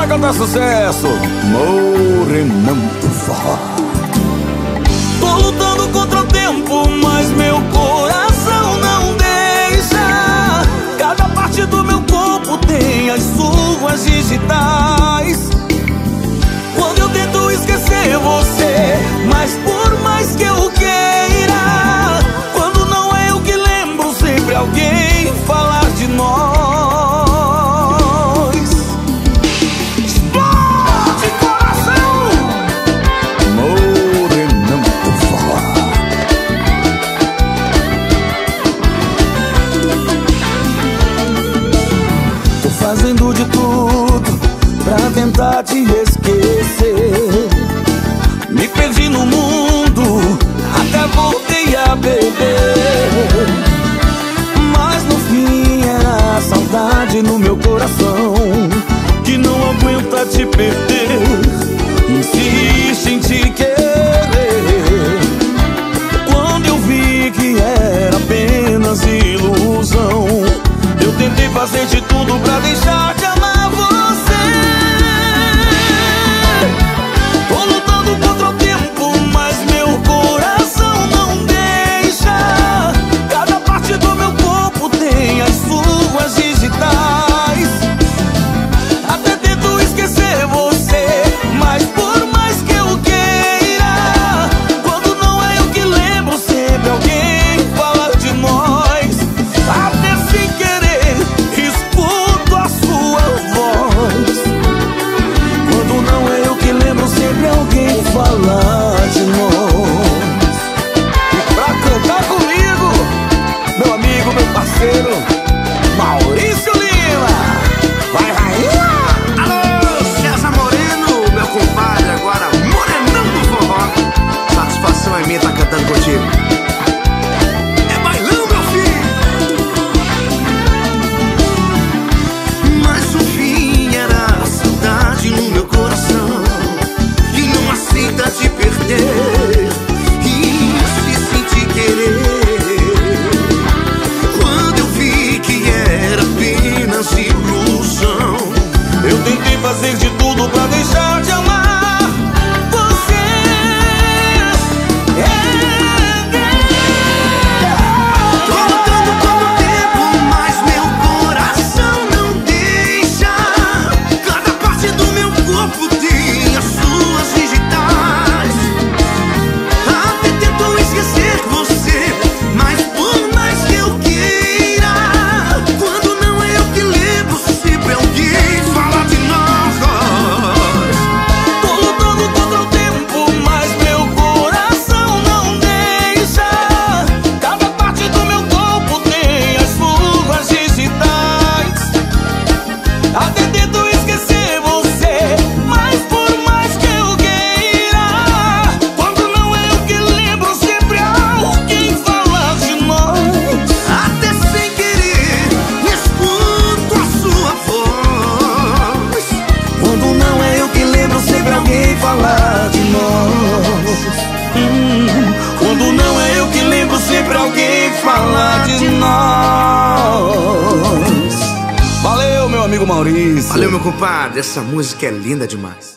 Vai cantar sucesso, Morenão do Forró. Tô lutando contra o tempo, mas meu coração não deixa. Cada parte do meu corpo tem as suas digitais. Quando eu tento esquecer você, mas por mais que eu queira, quando não é eu que lembro, sempre alguém falar de nós. Explode coração, Morenão do Forró. tô fazendo de tudo pra tentar te esquecer. Me perdi no mundo, até voltei a beber, mas no fim era a saudade no meu coração que não aguenta te perder, insiste em te querer. Quando eu vi que era apenas ilusão, eu tentei fazer de tudo pra deixar de amar você. Tô lutando contra o tempo, mas meu coração não deixa. Cada parte do meu corpo tem as suas digitais. Até tento esquecer você, mas por mais que eu queira, quando não é eu que lembro, sempre alguém fala de nós. Até sem querer escuto a sua voz. Quando não é eu que lembro, sempre alguém fala de nós. E pra cantar comigo, meu amigo, meu parceiro, Maurício Lima. Vai, rainha! Alô, César Moreno, meu compadre, agora Morenão do Forró. Satisfação é minha tá cantando contigo. É bailão, meu filho. Mas o fim era a saudade no meu coração que não aceita te perder e insiste em te querer. Quando eu vi que era apenas ilusão, Eu tentei fazer de tudo pra deixar de amar você. tô lutando todo o tempo, mas meu coração não deixa. Cada parte do meu corpo tem as suas digitais. Até tento esquecer você, mas por mais que eu queira, quando não é eu que lembro, sempre alguém fala de nós. Tô lutando contra o tempo, mas meu coração não deixa. Cada parte do meu corpo tem as suas digitais. Até tento esquecer você, mas por mais que eu queira, quando não é eu que lembro, sempre alguém fala de nós. Até sem querer escuto a sua voz. Quando não é eu que lembro, sempre alguém fala de nós. Quando não é eu que lembro, sempre alguém fala de nós. Valeu, meu amigo Maurício. Valeu, meu compadre, essa música é linda demais.